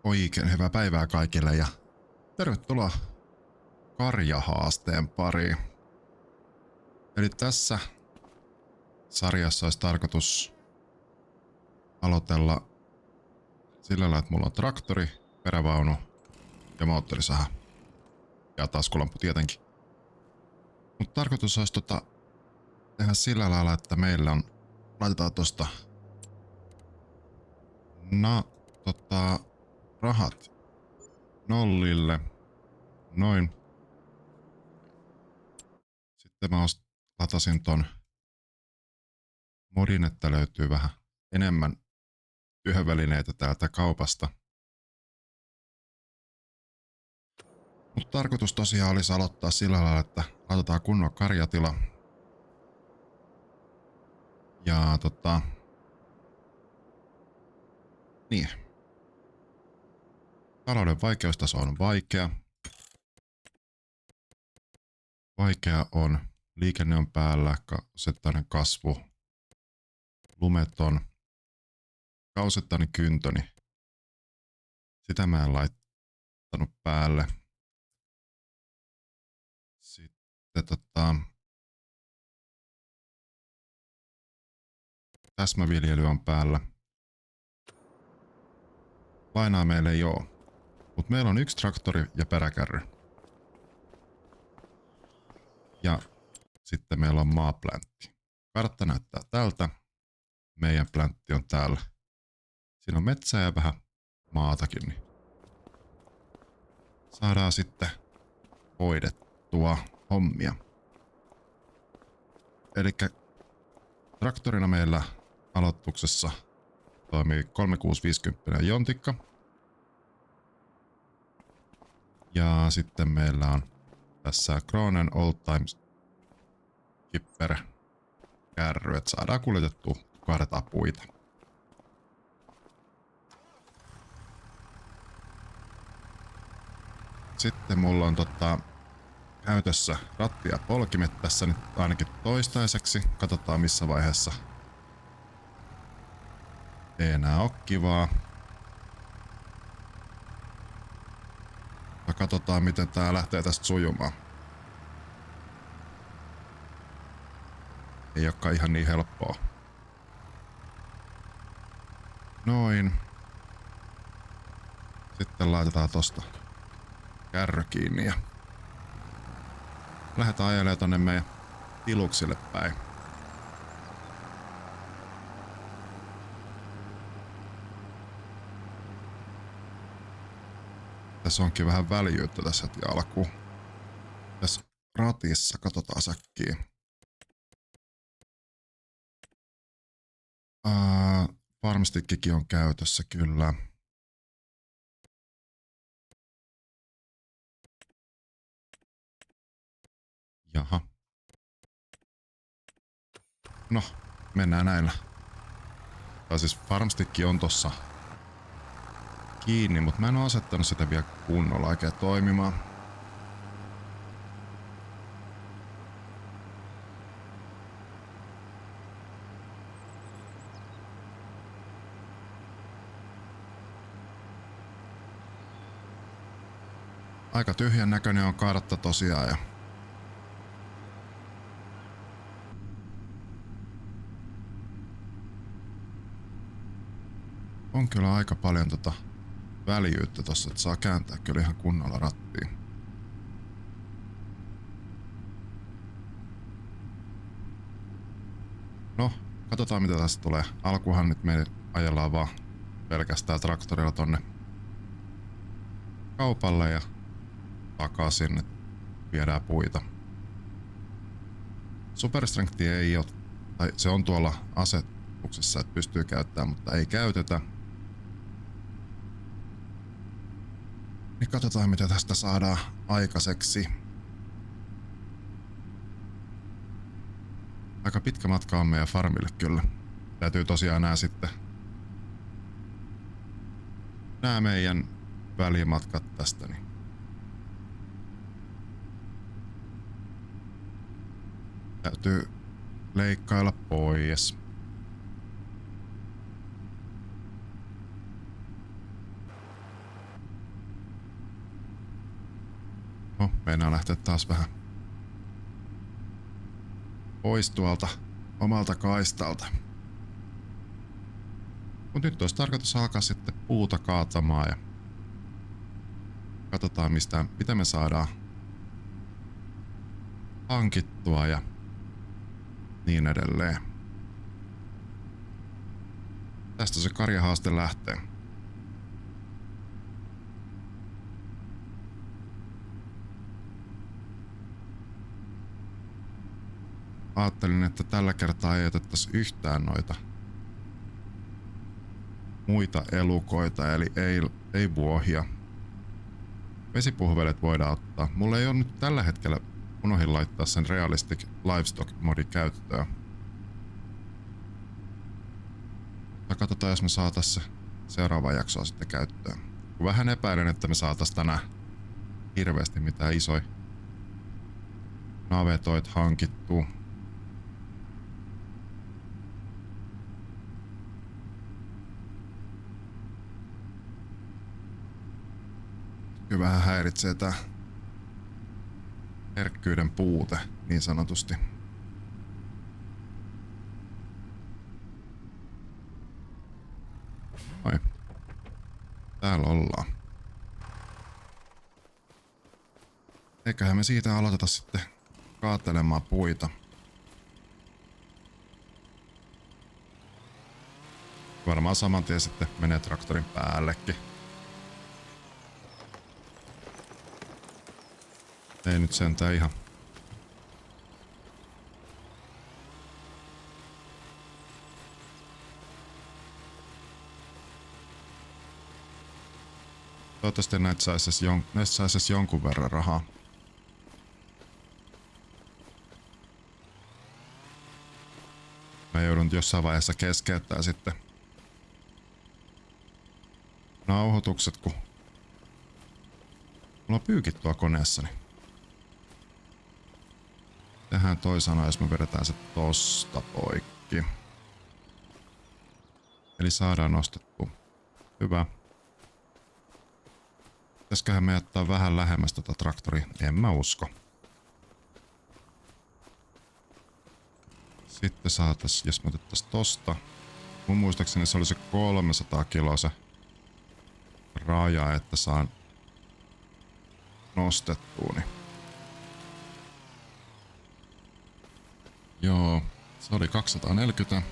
Oikein hyvää päivää kaikille ja tervetuloa karjahaasteen pariin. Eli tässä sarjassa olisi tarkoitus aloitella sillä lailla, että mulla on traktori, perävaunu ja moottorisaha. Ja taskulampu tietenkin. Mutta tarkoitus olisi tehdä sillä lailla, että meillä on, laitetaan tosta rahat nollille. Noin. Sitten mä latasin ton modin, että löytyy vähän enemmän työvälineitä täältä kaupasta. Mutta tarkoitus tosiaan olisi aloittaa sillä lailla, että laitetaan kunnon karjatila. Ja niin. Talouden vaikeustaso on vaikea. Vaikea on. Liikenne on päällä, kausittainen kasvu, lumeton, kausittainen kyntöni. Sitä mä en laittanut päälle. Sitten täsmäviljely on päällä. Lainaa meille ei oo. Mut meillä on yksi traktori ja peräkärry. Ja sitten meillä on maapläntti. Kartta näyttää tältä. Meidän pläntti on täällä. Siinä on metsää ja vähän maatakin. Niin saadaan sitten hoidettua hommia. Elikkä traktorina meillä aloituksessa toimii 3650 jontikka. Ja sitten meillä on tässä Kronen Old Times Kipper kärry, että saadaan kuljetettua kaadetaan puita. Sitten mulla on käytössä ratti ja polkimet tässä nyt ainakin toistaiseksi. Katsotaan missä vaiheessa ei enää oo kivaa. Ja katsotaan miten tää lähtee tästä sujumaan. Ei olekaan ihan niin helppoa. Noin. Sitten laitetaan tosta kärry kiinni ja lähdetään ajelemaan tonne meidän tiluksille päin. Tässä onkin vähän väljyyttä tässä heti alkuun. Tässä ratissa katsotaan säkkiä. Farmstickikin on käytössä kyllä. Jaha. No, mennään näillä. Tai siis farmsticki on tossa kiinni, mutta mä en oo asettanut sitä vielä kunnolla oikein toimimaan. Aika tyhjän näköinen on kartta tosiaan ja on kyllä aika paljon väljyyttä tossa, että saa kääntää kyllä ihan kunnolla rattiin. No, katsotaan mitä tästä tulee. Alkuhan nyt me ajellaan vaan pelkästään traktorilla tonne kaupalle ja takaisin, että viedään puita. Superstrengthi ei ole, tai se on tuolla asetuksessa, että pystyy käyttämään, mutta ei käytetä. Niin katsotaan mitä tästä saadaan aikaiseksi. Aika pitkä matka on meidän farmille kyllä. Täytyy tosiaan nää meidän välimatkat tästä niin täytyy leikkailla pois. Meinaa lähteä taas vähän pois tuolta omalta kaistalta. Mut nyt olisi tarkoitus alkaa sitten puuta kaatamaan ja katsotaan mitä me saadaan hankittua ja niin edelleen. Tästä se karjahaaste lähtee. Ajattelin, että tällä kertaa ei otettaisi yhtään noita muita elukoita, eli ei vuohia. Vesipuhvelet voidaan ottaa. Mulla ei ole nyt tällä hetkellä unohdin laittaa sen Realistic Livestock-modi käyttöön. Ja katsotaan, jos me saatais se seuraava jaksoa sitten käyttöön. Vähän epäilen, että me saatais tänään hirveästi mitään isoja navetoit hankittua. Kyllä vähän häiritsee tää herkkyyden puute, niin sanotusti. Oi. Täällä ollaan. Eiköhän me siitä aloiteta sitten kaatelemaan puita. Varmaan saman tien sitten menee traktorin päällekin. Ei nyt sentään ihan. Toivottavasti näistä saisi jonkun verran rahaa. Mä joudun jossain vaiheessa keskeyttää sitten nauhoitukset, kun mulla on pyykit tuolla koneessani. Tehdään toisena, jos me vedetään se tosta poikki. Eli saadaan nostettua. Hyvä. Pitäisköhän me jättää vähän lähemmäs tätä traktoria? En mä usko. Sitten saatais, jos me otettais tosta. Mun muistaakseni se oli se 300 kiloa se raja, että saan nostettua. Niin. Joo, se oli 240.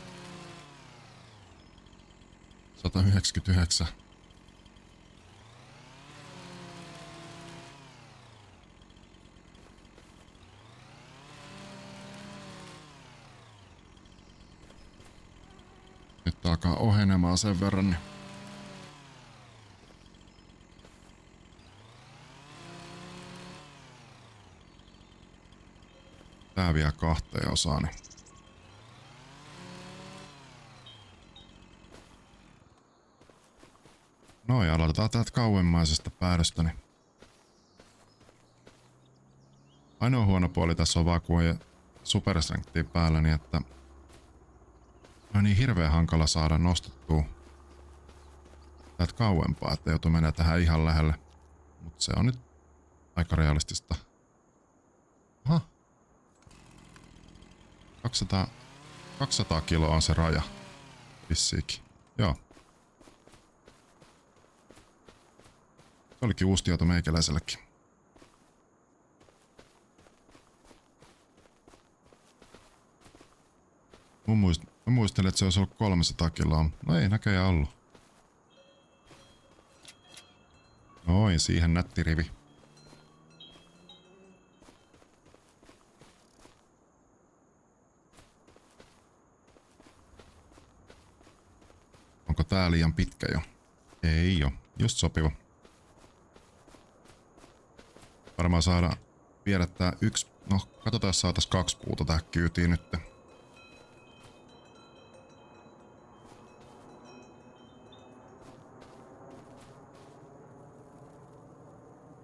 199. Nyt alkaa ohenemaan sen verran. Niin tää vielä 2 osaa. Niin no ja aloitetaan täältä kauemmaisesta päädystä. Niin ainoa huono puoli tässä on vaan, kun ei superstrengthia päällä, niin että on niin hirveän hankala saada nostettua täältä kauempaa, että joutuu mennä tähän ihan lähelle. Mutta se on nyt aika realistista. Aha. 200 kiloa on se raja. Vissiikin. Joo. Se olikin uusi tieto meikäläisellekin. Mä muistelin, että se olisi ollut 300 kiloa. No ei näköjään ollut. Noin, siihen nätti rivi. Onko tää liian pitkä jo? Ei oo. Just sopiva. Varmaan saadaan viedä tää yksi. No, katsotaan jos saatais 2 puuta tähän kyytiin nyt.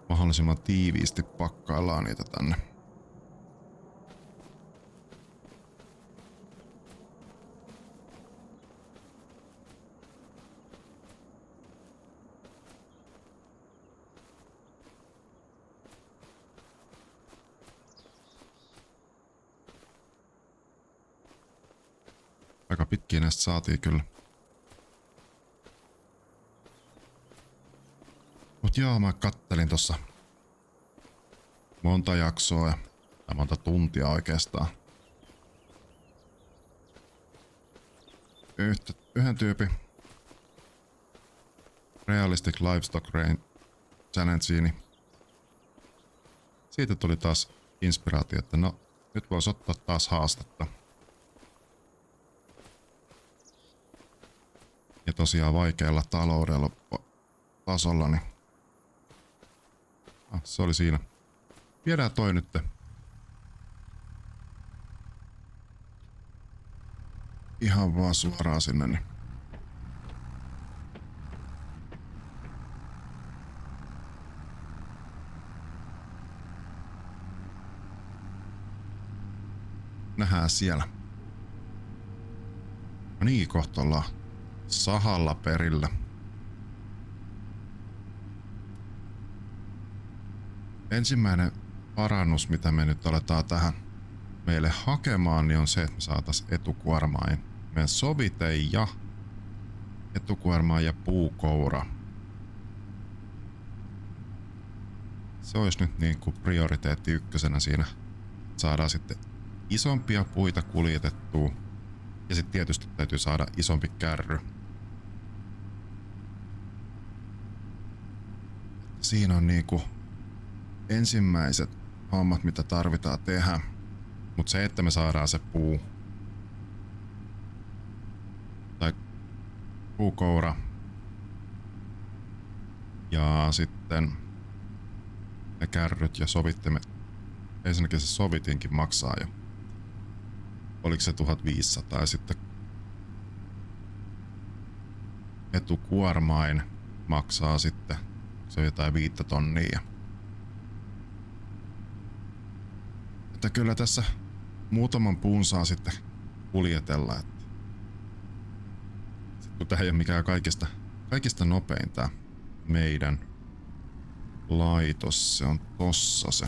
Mahdollisimman tiiviisti pakkaillaan niitä tänne. pitkin näistä saatiin kyllä. Mut joo, mä kattelin tossa monta jaksoa ja monta tuntia oikeastaan. Yhden tyypin Realistic Livestock Range Challengeen, niin siitä tuli taas inspiraatio, että no nyt voisi ottaa taas haastetta. Ja tosiaan vaikealla taloudella tasolla, niin se oli siinä. Viedään toi nyt ihan vaan suoraan sinne, niin nähdään siellä. No niin, kohta ollaan sahalla perillä. Ensimmäinen parannus, mitä me nyt aletaan tähän meille hakemaan, niin on se, että me saataisiin etukuormaan meidän sovite ja etukuormaa ja puukoura. Se olisi nyt niin kuin prioriteetti ykkösenä siinä. Saadaan sitten isompia puita kuljetettua. Ja sitten tietysti täytyy saada isompi kärry. Siinä on niinku ensimmäiset hommat, mitä tarvitaan tehdä. Mutta se, että me saadaan se puu tai puukoura ja sitten ne kärryt ja sovittimet. Ensinnäkin se sovitinkin maksaa jo. Oliko se 1500 ja sitten etukuormain maksaa sitten, se on jotain 5 tonnia. Että kyllä tässä muutaman puun saa sitten kuljetella. Että sitten kun tää ei ole mikään kaikista nopein tää meidän laitos, se on tossa se.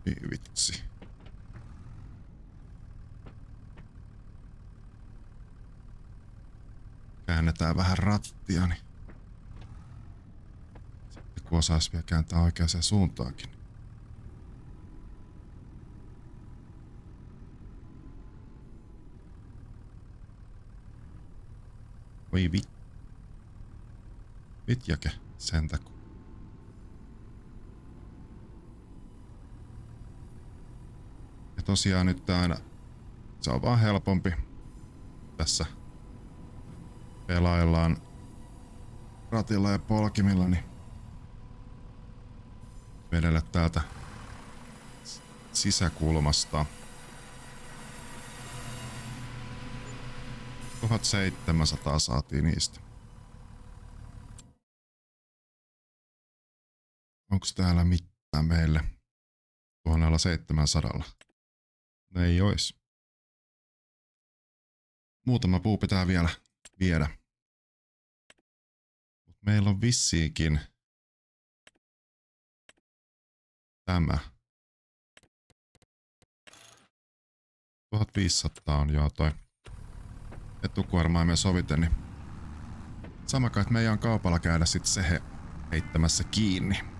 Ei vitsi. Käännetään vähän rattia, niin sitten kun osaisi vielä kääntää oikeaan suuntaankin. Oi vitjake sentä kun. Ja tosiaan nyt aina se on vaan helpompi tässä pelaillaan ratilla ja polkimilla, niin vedellä täältä sisäkulmasta. 1700 saatiin niistä. Onks täällä mitään meille 1700? Ei ois. Muutama puu pitää vielä viedä. Mut meillä on vissiinkin tämä. 1500 on joo toi etukuormaimen sovite, niin sama kai, että meidän on kaupalla käydä sit se heittämässä kiinni.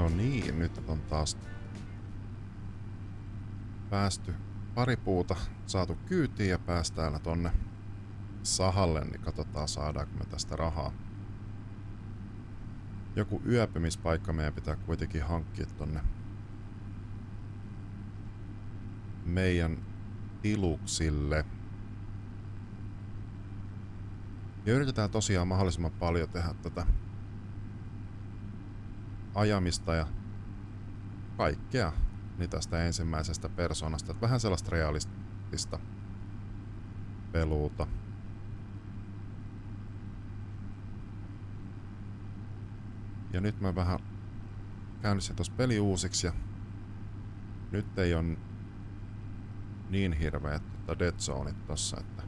No niin, nyt on taas päästy pari puuta saatu kyytiin ja päästään tonne sahalle, niin katsotaan saadaanko me tästä rahaa. Joku yöpymispaikka meidän pitää kuitenkin hankkia tonne meidän tiluksille. Ja yritetään tosiaan mahdollisimman paljon tehdä tätä ajamista ja kaikkea niin tästä ensimmäisestä persoonasta. Että vähän sellaista realistista peluuta. Ja nyt mä vähän käynnistin tuossa peli uusiksi ja nyt ei ole niin hirveät dead zoneit tossa, että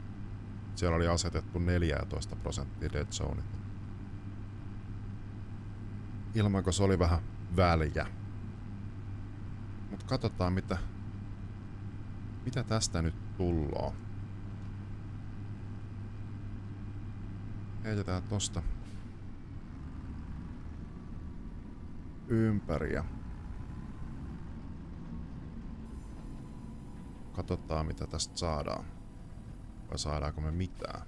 siellä oli asetettu 14% dead zoneit. Ilmanko se oli vähän väliä. Mut katsotaan mitä tästä nyt tulloo. Heitetään tosta ympäri ja katsotaan mitä tästä saadaan. Vai saadaanko me mitään.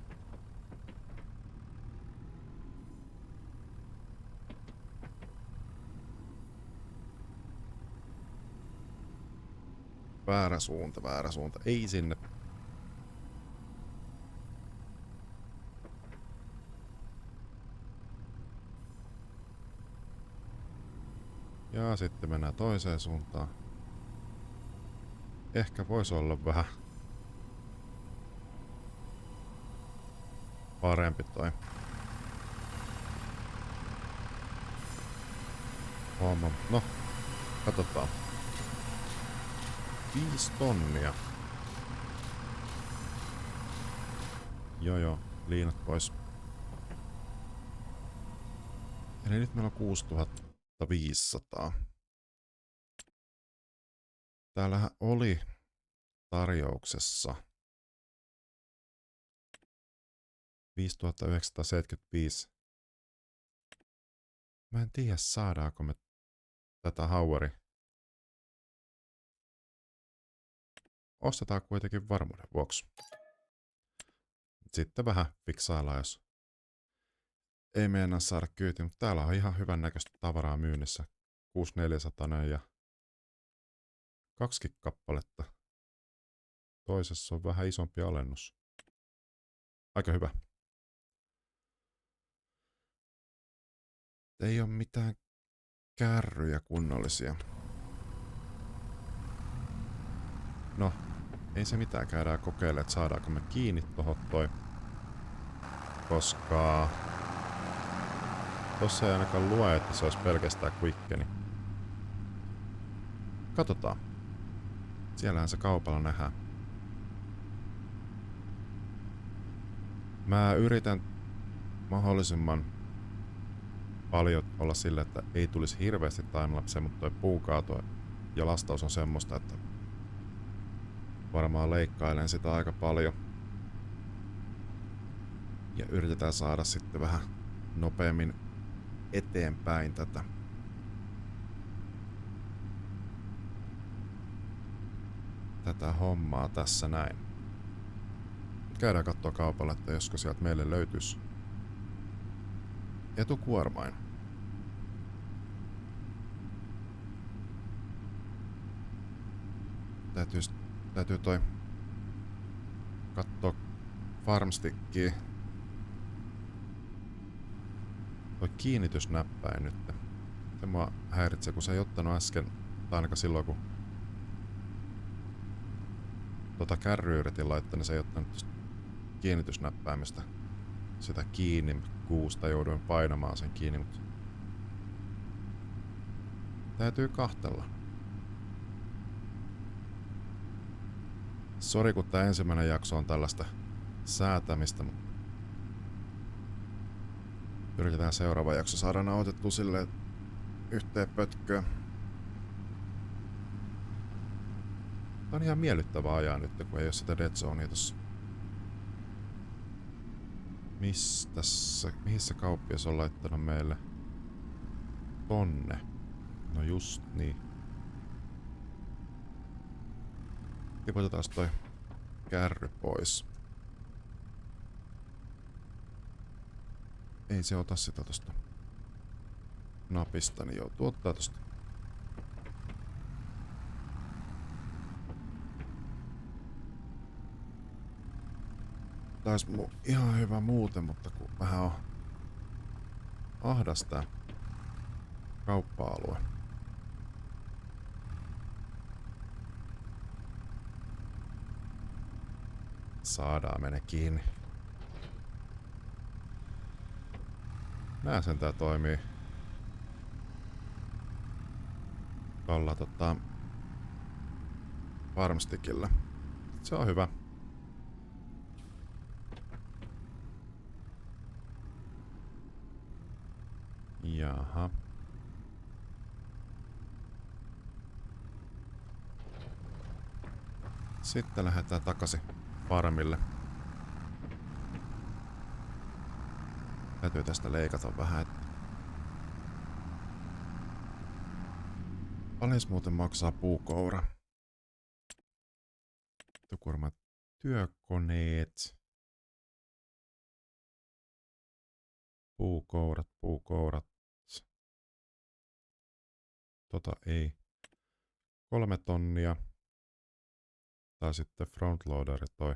Väärä suunta. Ei sinne. Ja sitten mennään toiseen suuntaan. Ehkä voisi olla vähän parempi toi homma. No, katsotaan. 5 tonnia. Joo, liinat pois. Eli nyt meillä on 6500. Täällähän oli tarjouksessa 5975. Mä en tiedä saadaanko me tätä Haueri. Ostetaan kuitenkin varmuuden vuoksi. Sitten vähän fiksaillaan, jos ei meinaa saada kyytiin, mutta täällä on ihan hyvän näköistä tavaraa myynnissä. 6400 ja 2 kappaletta. Toisessa on vähän isompi alennus. Aika hyvä. Ei ole mitään kärryjä kunnollisia. No, ei se mitään, käydään kokeilemaan, että saadaanko me kiinni tohon toi. Koska tossa ei ainakaan lue, että se olisi pelkästään quickeni. Katsotaan. Siellähän se kaupalla nähdään. Mä yritän mahdollisimman paljon olla sille, että ei tulisi hirveästi timelapseja, mutta toi puukaato ja lastaus on semmoista, että varmaan leikkailen sitä aika paljon. Ja yritetään saada sitten vähän nopeammin eteenpäin tätä hommaa tässä näin. Käydään katsoa kaupalla, että josko sieltä meille löytyisi etukuormain. Täytyy toi kattoo farmstickia. Toi kiinnitysnäppäin nyt. Se mua häiritsee, kun se ei ottanut äsken, tai ainakaan silloin kun kärryä yritin laittaa, niin se ei ottanut kiinnitysnäppäimestä sitä kiinni. Kuusta jouduin painamaan sen kiinni, mutta täytyy kahtella. Sori, kun tää ensimmäinen jakso on tällaista säätämistä, mutta yritetään seuraava jakso saada nautettua silleen yhteen pötköön. Tää on ihan miellyttävää ajaa nyt, kun ei oo sitä dead zonea tossa. Mihin se kauppias on laittanut meille? Tonne. No just niin. Tiputetaan toi kärry pois. Ei se ota sitä tosta napista, niin joutuu ottaa tosta. Taisi ihan hyvä muuten, mutta kun vähän on ahdas tää kauppa-alue. Saadaan mene kiinni. Nää sen tää toimii. Tuolla farmstickillä. Se on hyvä. Jaha. Sitten lähdetään takaisin farmille. Täytyy tästä leikata vähän, että paljon muuten maksaa puukoura. Kuorma työkoneet. Puukourat. Ei. 3 tonnia. Tai sitten frontloaderi toi.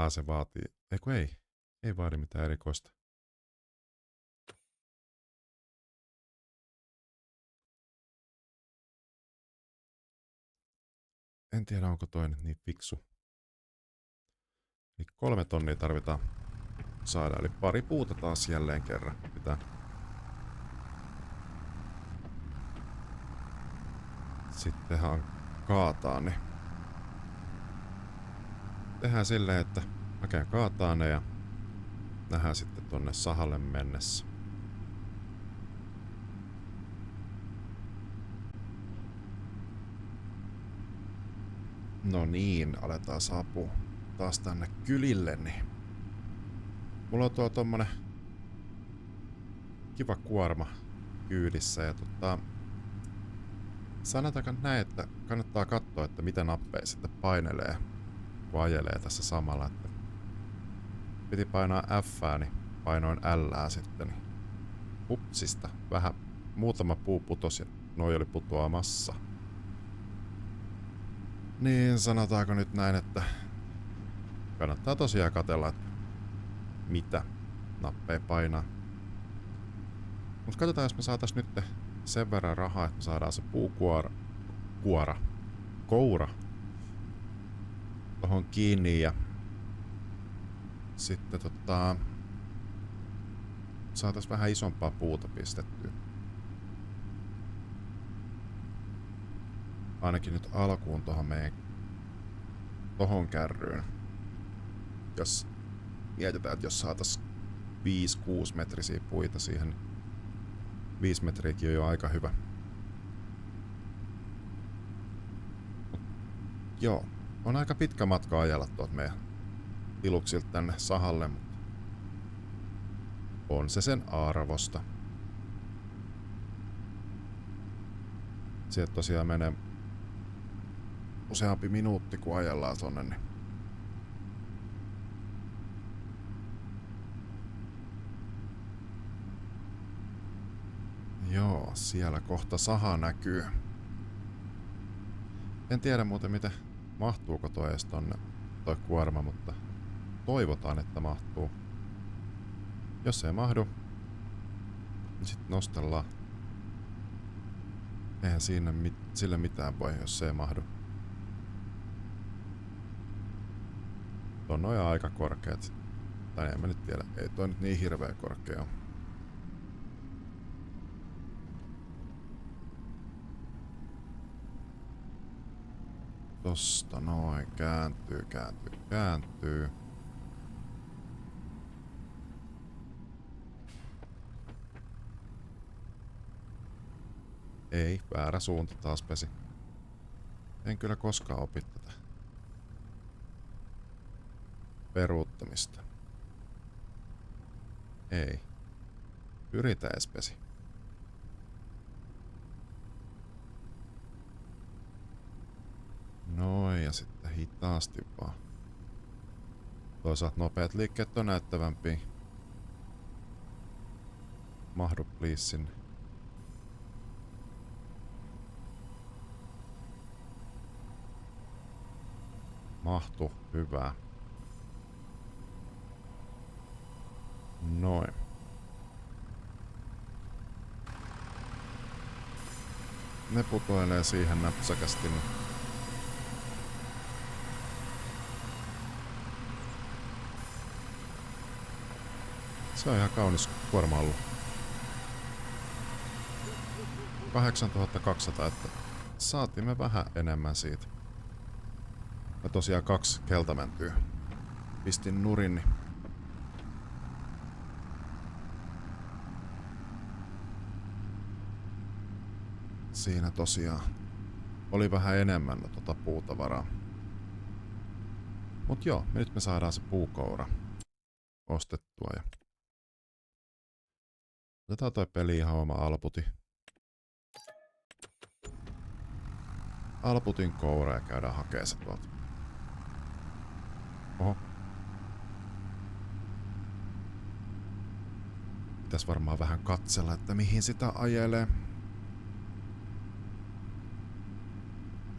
Se vaatii. Ei. Ei vaadi mitään erikoista. En tiedä onko toi nyt niin fiksu. Niin 3 tonnia tarvitaan saada. Eli pari puuta taas jälleen kerran. Pitää sittenhan kaataa ne. Tehdään silleen, että hakee kaataa ne ja nähdään sitten tonne sahalle mennessä. No niin, aletaan saapua taas tänne kylille, niin mulla on tuo tommonen kiva kuorma kyydissä ja sanotaanko näin, että kannattaa katsoa, että mitä nappeja sitten painelee, kun ajelee tässä samalla. Että piti painaa F:ää, niin painoin L:ää sitten. Niin hupsista vähän muutama puu putosi ja noi oli putoamassa. Niin sanotaanko nyt näin, että kannattaa tosiaan katsella, että mitä nappeja painaa. Mutta katsotaan, jos me saatais nyt sen verran rahaa, että me saadaan se koura tohon kiinni ja sitten saatais vähän isompaa puuta pistettyä. Ainakin nyt alkuun tohon kärryyn. Jos mietitään, että jos saatais 5-6 metrisiä puita siihen, 5 metriäkin on jo aika hyvä. Joo, on aika pitkä matka ajella tuolta meidän tiluksilta tänne sahalle, mutta on se sen arvosta. Sieltä tosiaan menee useampi minuutti, kun ajellaan tonne, niin joo, siellä kohta saha näkyy. En tiedä muuten miten mahtuuko toi edes tonne toi kuorma, mutta toivotaan, että mahtuu. Jos ei mahdu, niin sit nostellaan. Eihän siinä sille mitään voi, jos se ei mahdu. On noin aika korkeat. Tai en mä nyt tiedä, ei toi nyt niin hirveä korkea ole. Tosta noin, kääntyy. Ei, väärä suunta taas pesi. En kyllä koskaan opi tätä peruuttamista. Ei. Yritä edes pesi. Noin, ja sitten hitaasti vaan. Toisaalta nopeat liikkeet on näyttävämpiä. Mahdu please sinne. Mahtu, hyvä. Noin. Ne putoilee siihen näpsäkästi. Se on ihan kaunis kuorma ollut. 8200, että saatiin me vähän enemmän siitä. Ja tosiaan 2 keltamäntyä. Pistin nurin, niin siinä tosiaan oli vähän enemmän puutavaraa. Mut joo, nyt me saadaan se puukoura ostettua ja otetaan toi peli ihan oma Alputi. Alputin koura ja käydään hakee se tuolta. Oho. Pitäis varmaan vähän katsella, että mihin sitä ajelee.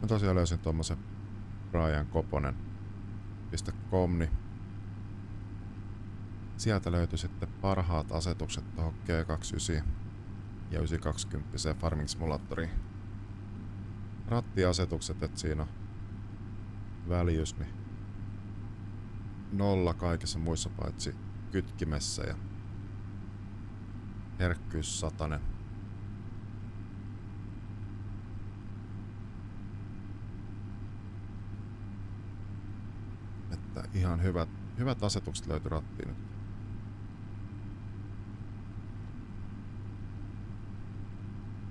Mä tosiaan löysin tommosen Brian Koponen.com, niin sieltä löytyi sitten parhaat asetukset tuohon G29 ja 920 Farming Simulatoriin. Rattiasetukset, että siinä on väljyys, niin 0 kaikissa muissa paitsi kytkimessä ja herkkyys 100. Että ihan hyvät asetukset löytyi rattiin nyt.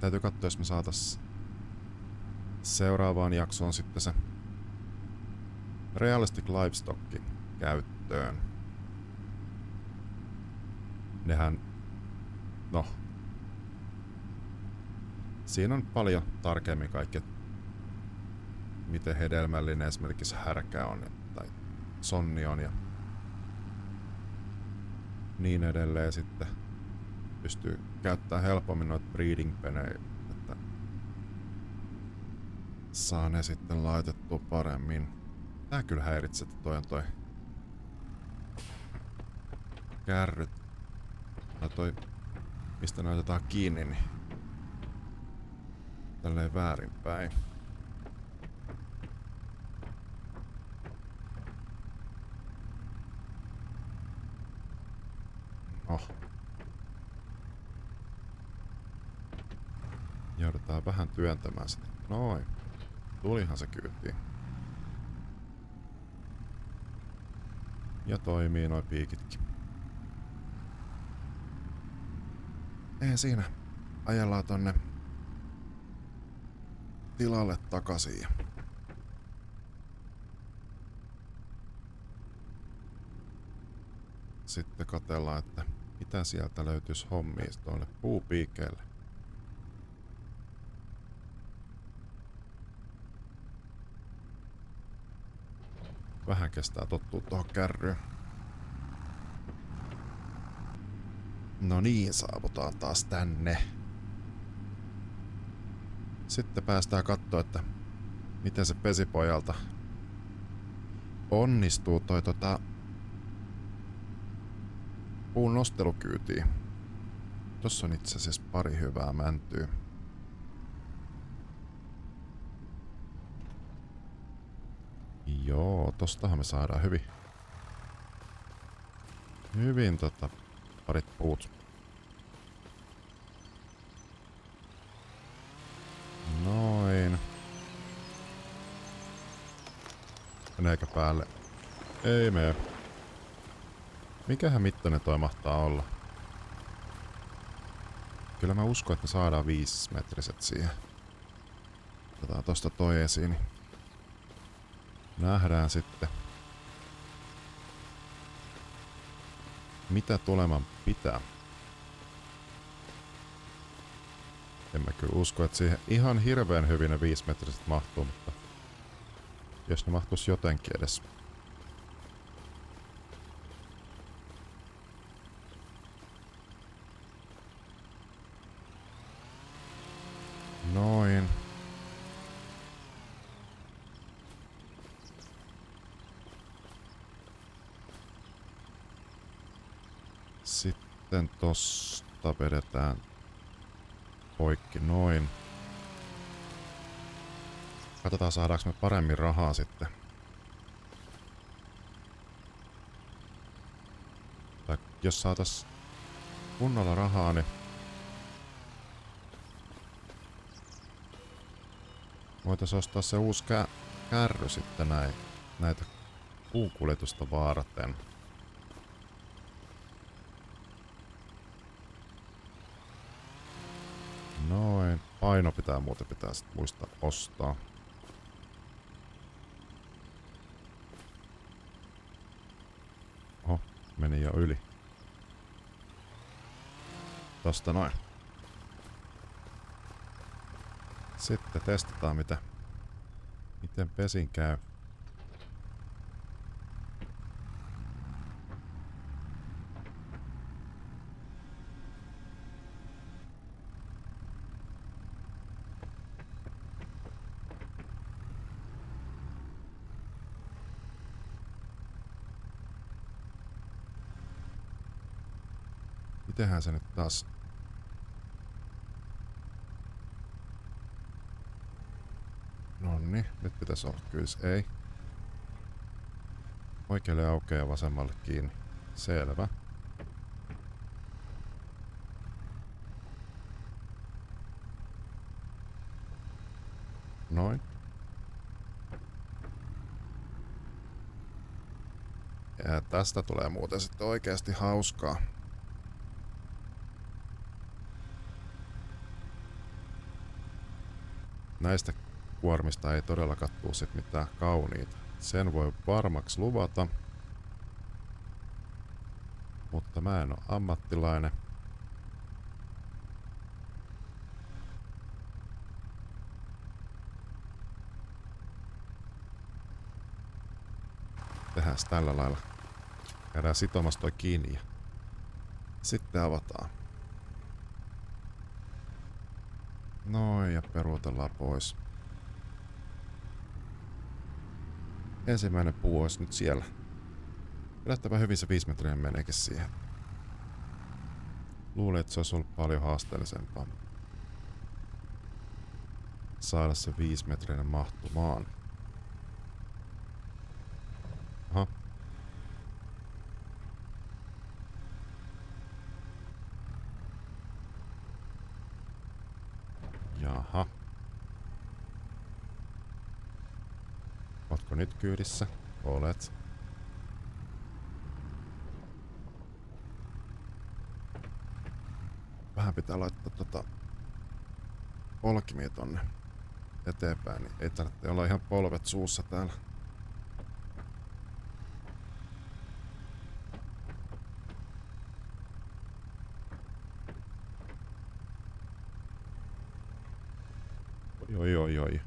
Täytyy katsoa, jos me saatais seuraavaan jaksoon sitten se Realistic Livestock käyttöön. Nehän, no, siinä on paljon tarkemmin kaikki, miten hedelmällinen esimerkiksi härkä on tai sonni on ja niin edelleen. Sitten pystyy käyttämään helpommin noita breeding penejä, että saa ne sitten laitettua paremmin. Tää kyllä häiritsee, että toi kärryt. No toi, mistä ne otetaan kiinni, niin tälleen väärinpäin. Oh. Joudutaan vähän työntämään sitä. Noin. Tulihan se kyytiin. Ja toimii noi piikitkin. Ei siinä. Ajellaan tonne tilalle takaisin. Ja sitten katsellaan, että mitä sieltä löytyisi hommia tuolle puupiikeelle. Vähän kestää tottua tuohon kärryyn. No niin, saavutaan taas tänne. Sitten päästään katsoa, että miten se pesipojalta onnistuu toi puun nostelukyytiin. Tossa on itse asiassa pari hyvää mäntyä. Joo, tostahan me saadaan hyvin parit puut. Noin. Meneekö päälle? Ei mene. Mikähän mittainen toi mahtaa olla? Kyllä mä uskon, että me saadaan 5 metriset siihen. Otetaan tosta toi esiin, niin nähdään sitten, mitä tuleman pitää. En mä kyllä usko, että siihen ihan hirveän hyvin ne 5 metriset mahtuu, mutta Jos ne mahtuisi jotenkin edes. Noin. Sitten tosta vedetään poikki noin. Katsotaan saadaanko me paremmin rahaa sitten. Tai jos saatais kunnolla rahaa, niin voitais ostaa se uusi kärry sitten näitä puukuljetusta varten. Noin. Paino pitää sit muistaa ostaa. Oho, meni jo yli. Tosta noin. Sitten testataan miten pesin käy. Mitenhän se nyt taas... Nonni, nyt pitäisi olla kyllä. Ei. Oikealle aukeaa ja vasemmalle kiinni. Selvä. Noin. Ja tästä tulee muuten sitten oikeasti hauskaa. Näistä kuormista ei todellakaan tuu sit mitään kauniita. Sen voi varmaksi luvata. Mutta mä en oo ammattilainen. Tehdään tällä lailla. Käydään sitomassa toi kiinni ja sitten avataan. Noin, ja peruutellaan pois. Ensimmäinen puu olisi nyt siellä. Yllättävän hyvin se 5 metriä meneekin siihen. Luulen, että se olisi ollut paljon haasteellisempaa saada se 5 metrinen mahtumaan. Aha. Jaha. Ootko nyt kyydissä? Olet. Vähän pitää laittaa polkimia tonne eteenpäin, niin ei tarvitse olla ihan polvet suussa täällä. Oi.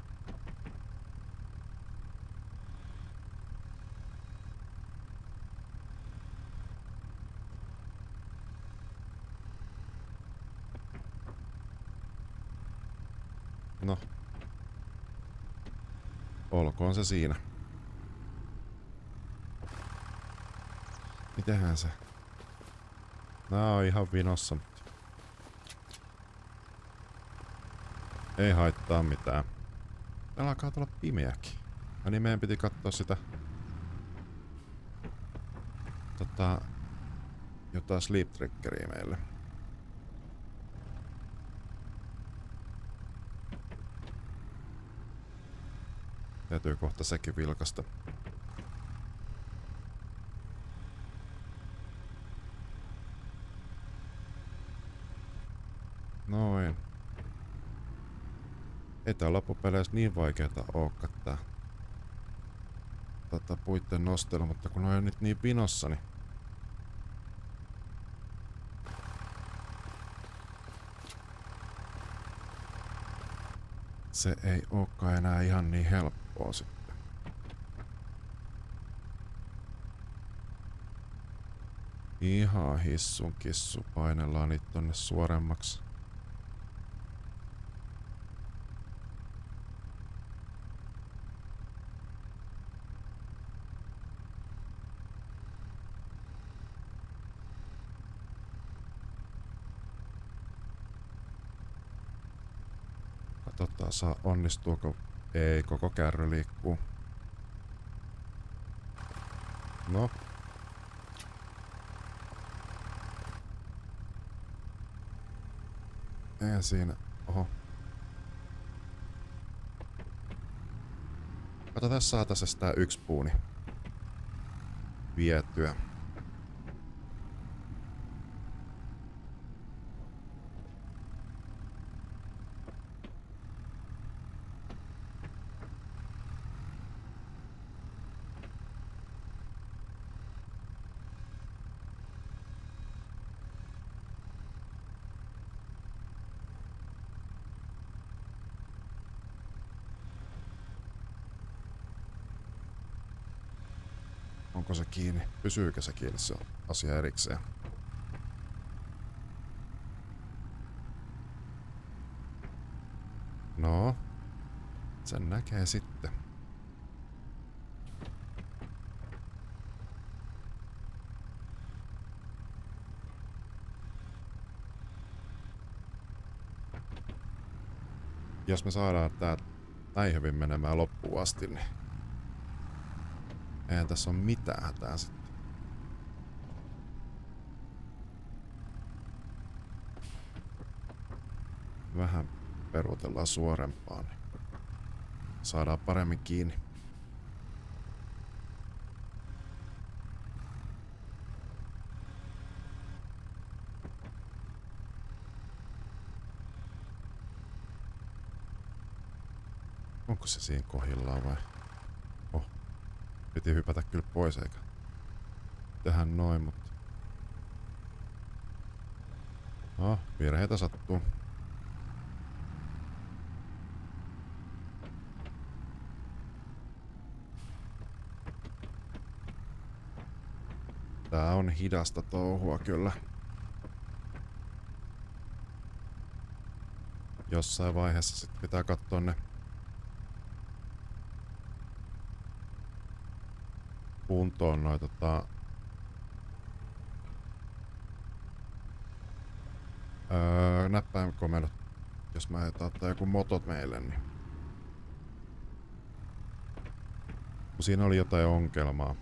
No. Olkoon se siinä. Mitenhän se? Nää on ihan vinossa. Ei haittaa mitään. Täällä alkaa tulla pimeäkin. No niin, meidän piti katsoa sitä... jotain sleep trackeria meille. Täytyy kohta sekin vilkasta. Noin. Ei tää loppupeleissä niin vaikeeta ookaan tää puitten nostelu, mutta kun on nyt niin pinossa, niin se ei ookaan enää ihan niin helppoa sitten. Ihan hissun kissu. Painellaan niitä tonne suoremmaksi. Katsotaan onnistuuko. Ei, koko kärry liikkuu. No. Eihän siinä. Oho. Kato, tässä saataisiin tää yksi puuni vietyä. Onko se kiinni? Pysyykö se kiinni? Se on asia erikseen. No, sen näkee sitten. Jos me saadaan tää näin hyvin menemään loppuun asti, niin eihän tässä ole mitään hätää sitten. Vähän peruutellaan suorempaan, niin saadaan paremmin kiinni. Onko se siinä kohdillaan vai? Oh, piti hypätä kyllä pois eikä tehdä noin, mutta... No, virheitä sattuu. Tää on hidasta touhua kyllä. Jossain vaiheessa sit pitää katsoa ne kuntoon noi näppäinkomennot. Jos mä ottaa joku motot meille, niin... Kun siinä oli jotain ongelmaa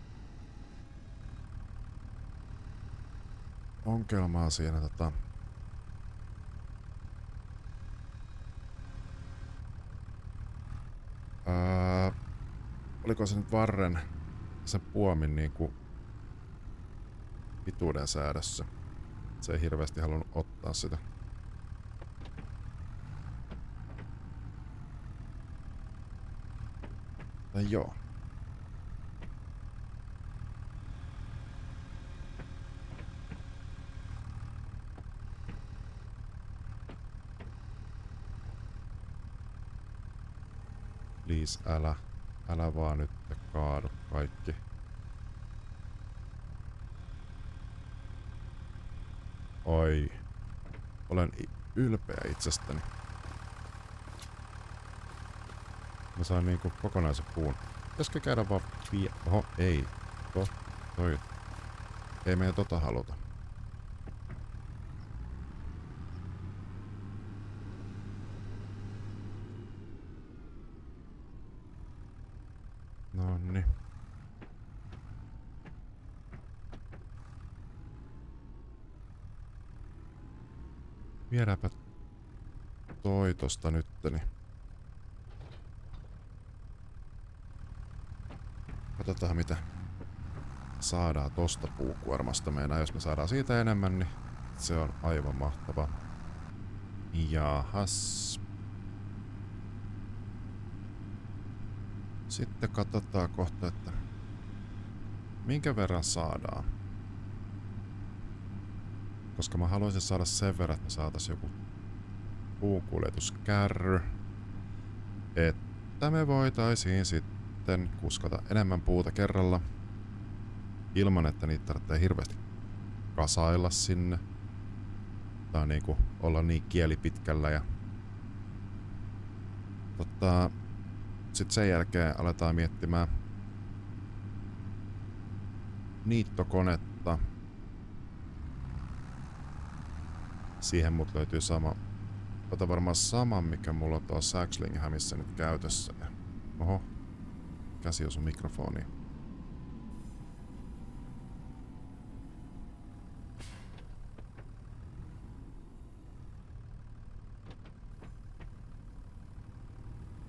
siinä oliko se nyt varren sen puomin niinku pituuden säädössä. Se ei hirveästi halunnut ottaa sitä. No joo. Please, älä vaan nyt kaadu kaikki. Oi. Olen ylpeä itsestäni. Mä saan niinku kokonaisen puun. Pitäisikö käydä vaan Oho, ei. Toi. Ei meidän haluta. Nonni. Viedäänpä toi tosta nytteni. Katsotaan mitä saadaan tosta puukuormasta meinaa. Jos me saadaan siitä enemmän, niin se on aivan mahtava. Jahas. Sitten katsotaan kohta, että minkä verran saadaan. Koska mä haluaisin saada sen verran, että me saataisiin joku puukuljetuskärry. Että me voitaisiin sitten kuskata enemmän puuta kerralla. Ilman, että niitä tarvitsee hirveästi kasailla sinne. Tai niinku olla niin kieli pitkällä ja sitten sen jälkeen aletaan miettimään niittokonetta. Siihen mut löytyy sama. Ota varmaan sama, mikä mulla on tuossa Saxlinghamissä nyt käytössä. Oho, käsi osui mikrofoniin.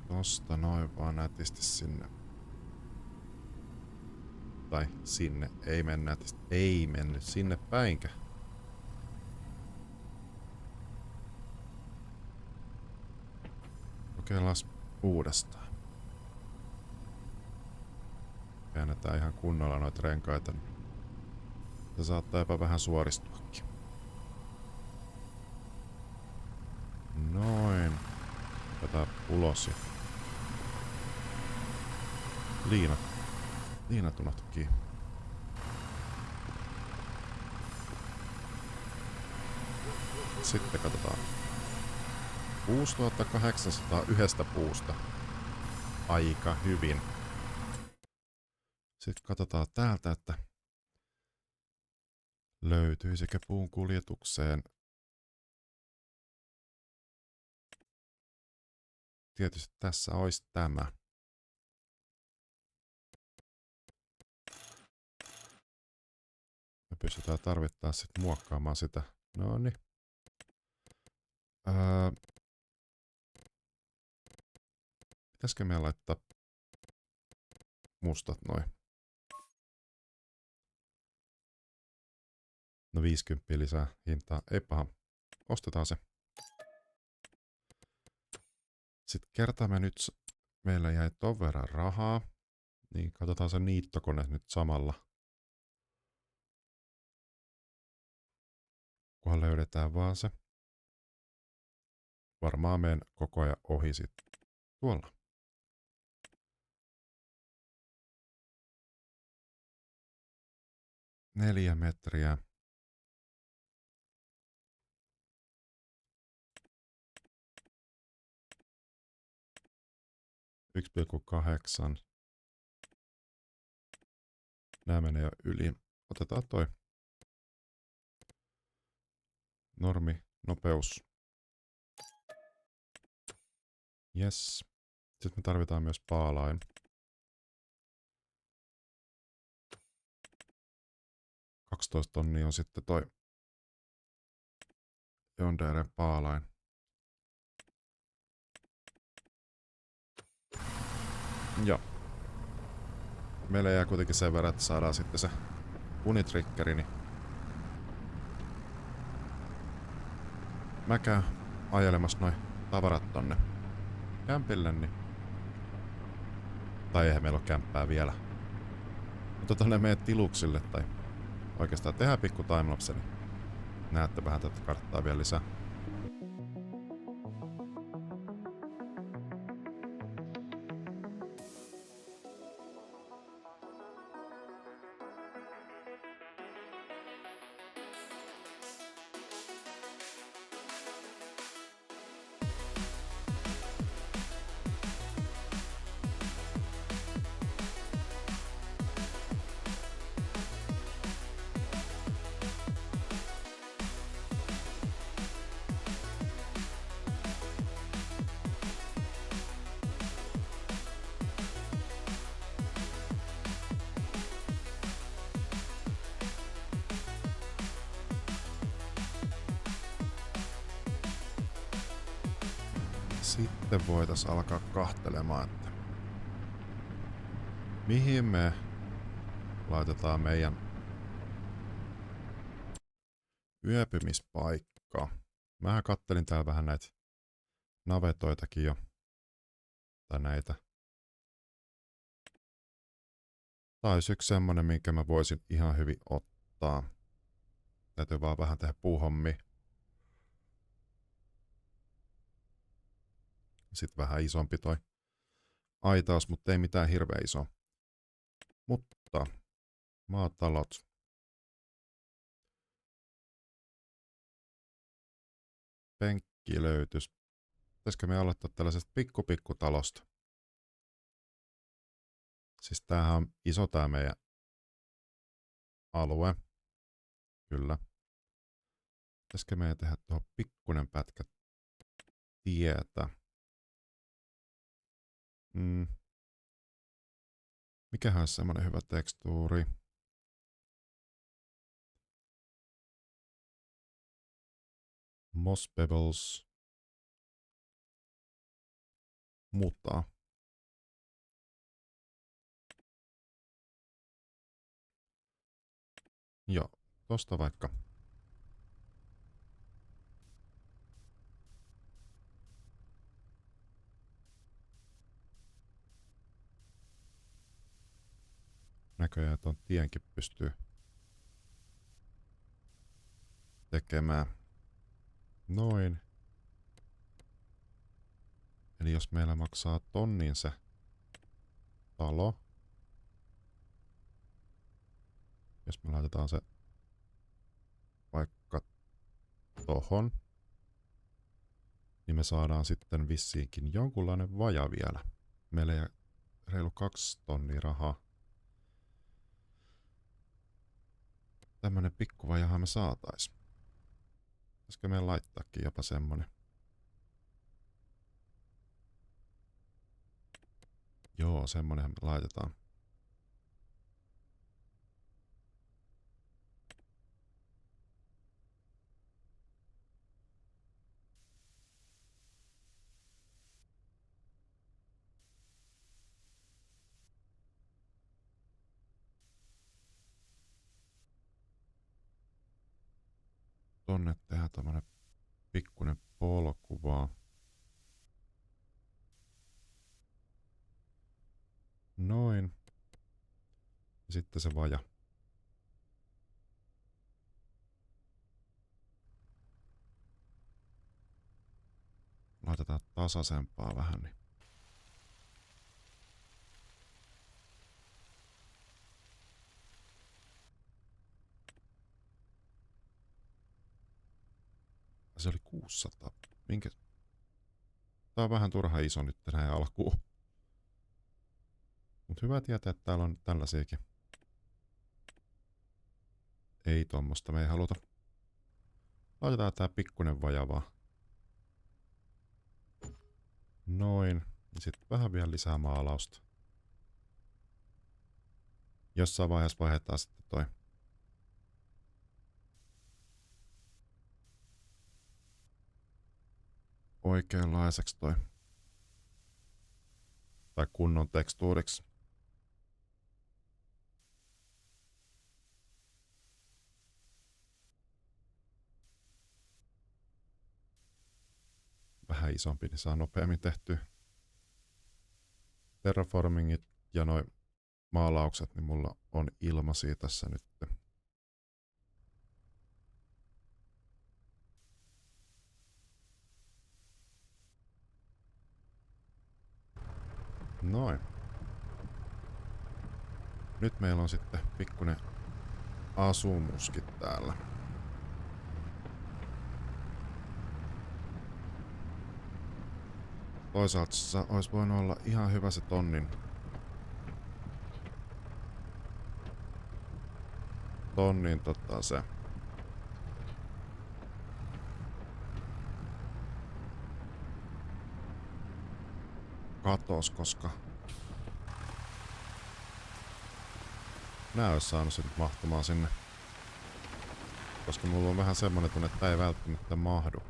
Tosta noin vaan nätisti sinne. Tai sinne, ei mennä nätisti. Ei mennyt sinne päinkä. Kokeillaan uudestaan. Käännetään ihan kunnolla noita renkaita. Se saattaa jopa vähän suoristuakin. Noin. Otetaan ulos ja liinat unohtu kiinni. Sitten katsotaan. 6801 puusta. Aika hyvin. Sitten katsotaan täältä, että löytyisikö puun kuljetukseen. Tietysti tässä olisi tämä. Me pystytään tarvittaessa sitten muokkaamaan sitä. Noniin. Pitäisikö meidän laittaa mustat noin? No 50 lisää hintaa. Ei paha. Ostetaan se. Sitten kertaa me nyt meillä jäi ton verran rahaa. Niin katsotaan se niittokone nyt samalla. Kunhan löydetään vaan se. Varmaan menen koko ajan ohi sitten. Tuolla. Neljä metriä. Yksi pilkku 8. Nää menee jo yli. Otetaan toi. Normi, nopeus. Yes. Sitten me tarvitaan myös paalain. 12 tonnia on sitten toi Yonderen paalain. Joo. Meillä jää kuitenkin sen verran, että saadaan sitten se unitrikkeri, niin mä käyn ajelemassa noin tavarat tonne kämpille, niin tai eihän meillä ole kämppää vielä. Mutta tonne meidän tiluksille, tai oikeastaan tehdään pikku timelapse, niin näette vähän tätä karttaa vielä lisää. Sitten voitaisiin alkaa kahtelemaan, että mihin me laitetaan meidän yöpymispaikka. Mähän kattelin täällä vähän näitä navetoitakin jo. Tai näitä. Tää olisi yksi semmonen, minkä mä voisin ihan hyvin ottaa. Täytyy vaan vähän tehdä puuhommia. Sitten vähän isompi toi aitaus, mutta ei mitään hirveä iso. Mutta maatalot. penkkiä löytyisi. Pitäisikö me aloittaa tällaisesta pikkutalosta? Siis tämähän on iso tää meidän alue. Kyllä. Pitäisikö meidän tehdä tuohon pikkuinen pätkä tietä? Mikähän on semmonen hyvä tekstuuri? Moss Pebbles. Muuttaa. Joo, tosta vaikka. Näköjään ton tienkin pystyy tekemään. Noin. Eli jos meillä maksaa tonnin se talo. Jos me laitetaan se vaikka tohon. Niin me saadaan sitten vissiinkin jonkunlainen vaja vielä. Meillä ei reilu 2 tonnia rahaa. Tämmönen pikkuvajahan me saatais. Pitäisikö meidän laittaakin jopa semmonen? Joo, semmonenhan me laitetaan. Tonne tehdään tommonen pikkunen polku vaan. Noin. Ja sitten se vaja. Laitetaan tasaisempaa vähän. Niin. Se oli 600. Minkä? Tää on vähän turha iso nyt näin alkuun. Mut hyvä tietää, että täällä on tällaisiakin. Ei tommosta me ei haluta. Laitetaan tää pikkunen vaja vaan. Noin. Ja sitten vähän vielä lisää maalausta. Jossain vaiheessa vaihdetaan sitten toi oikeanlaiseksi toi. Tai kunnon tekstuuriksi. Vähän isompi, niin saa nopeammin tehtyä. Terraformingit ja noi maalaukset, niin mulla on ilmaisia tässä nyt. Noin. Nyt meillä on sitten pikkuinen asumuskin täällä. Toisaalta se olisi voinut olla ihan hyvä se tonnin se katos, koska nää olisi saanut sen mahtumaan sinne. Koska mulla on vähän semmonen tunne, että tää ei välttämättä mahdu.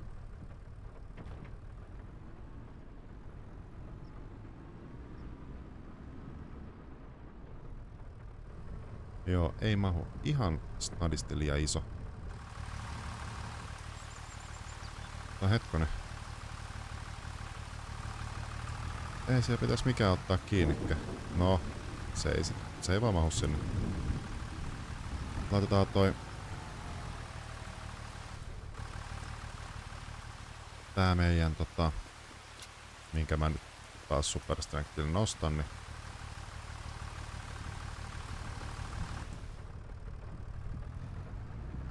Joo, ei mahu. Ihan snadisti liian iso. Tai hetkonen. Ei siellä pitäisi mikään ottaa kiinnikkä. No, se ei vaan mahu sinne. Laitetaan toi tää meidän minkä mä nyt taas Super Strengthillä nostan, niin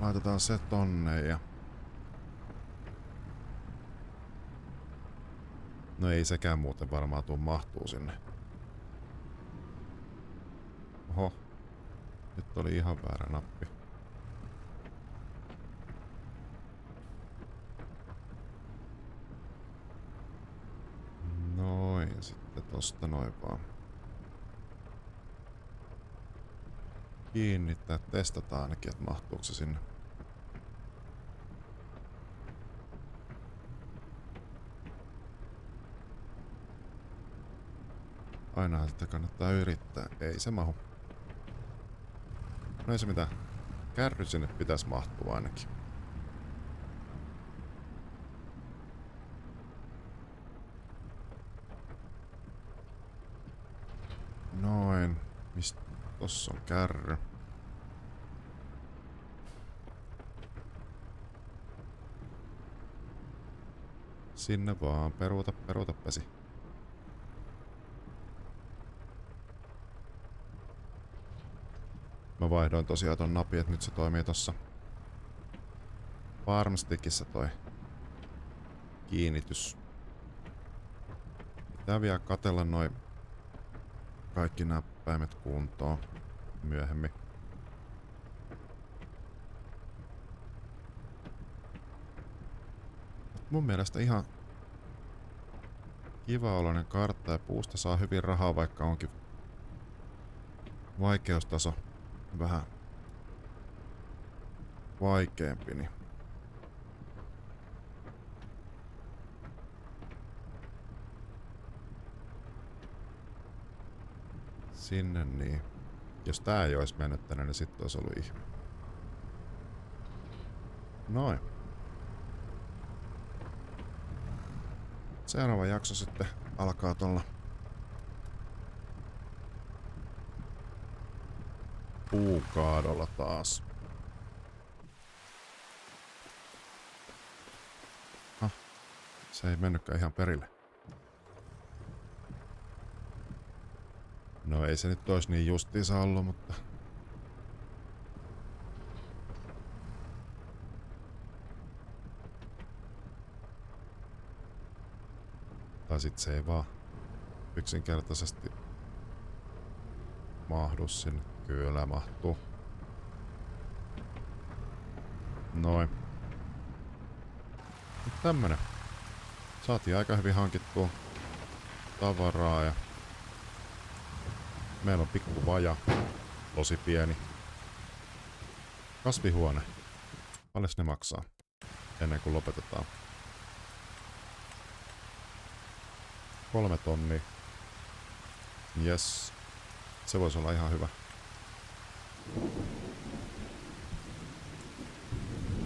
laitetaan se tonne ja No ei sekään muuten varmaan tuu mahtuu sinne. Oho. Nyt oli ihan väärä nappi. Noin, sitten tosta noin vaan. Kiinnittää, testataan ainakin, että mahtuuko se sinne. Ainahan sitä kannattaa yrittää. Ei se mahu. No ei se mitään. Kärry sinne pitäisi mahtua ainakin. Noin. Mistä tossa on kärry? Sinne vaan. Peruuta pesi. Mä vaihdoin tosiaan ton napin, että nyt se toimii tossa Farmstickissä toi kiinnitys. Pitää vielä katella noi kaikki näppäimet kuntoon myöhemmin. Mun mielestä ihan kiva-oloinen kartta ja puusta saa hyvin rahaa, vaikka onkin vaikeustaso vähän vaikeampi. Niin sinne niin. Jos tää ei olisi mennyt tänne, niin sitten olisi ollut ihme. Noin. Seuraava jakso sitten alkaa tuolla puukaadolla taas. Se ei mennytkään ihan perille. No ei se nyt olisi niin justiinsa ollut, mutta tai sit se ei vaan yksinkertaisesti mahdu sinne. Kyllä mahtuu. Noin. Nyt tämmönen. Saatiin aika hyvin hankittua tavaraa ja meillä on pikku vaja. Tosi pieni. Kasvihuone. Paljon ne maksaa ennen kuin lopetetaan? 3 tonnia. Yes. Se voisi olla ihan hyvä.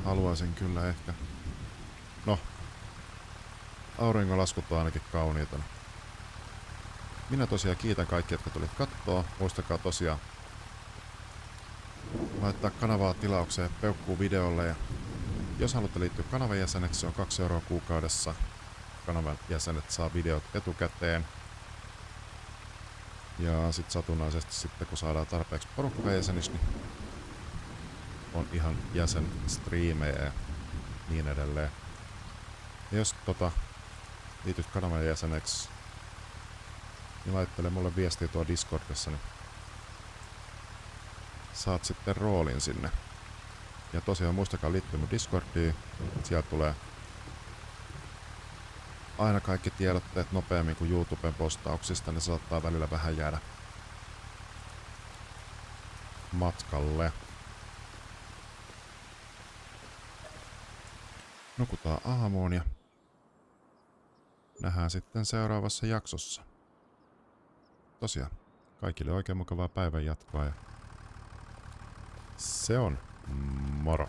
Haluaisin kyllä ehkä. No. Auringonlaskut on ainakin kauniita. Minä tosiaan kiitän kaikki, jotka tulit kattoo. Muistakaa tosiaan laittaa kanavaa tilaukseen peukkuu videolle. Ja jos haluatte liittyä kanavan jäseneksi, se on 2 € kuukaudessa. Kanavan jäsenet saa videot etukäteen. Ja sit satunnaisesti sitten kun saadaan tarpeeksi porukkaa jäseniksi, niin on ihan jäsenstriimejä ja niin edelleen. Ja jos liityt kanavan jäseneksi, niin laittele mulle viestiä tuo Discordissa, niin saat sitten roolin sinne. Ja tosiaan muistakaa liittyä mun Discordiin. Sieltä tulee aina kaikki tiedotteet nopeammin kuin YouTuben postauksista, ne saattaa välillä vähän jäädä matkalle. Nukutaan aamuun ja nähdään sitten seuraavassa jaksossa. Tosiaan, kaikille oikein mukavaa päivän jatkoa ja se on moro!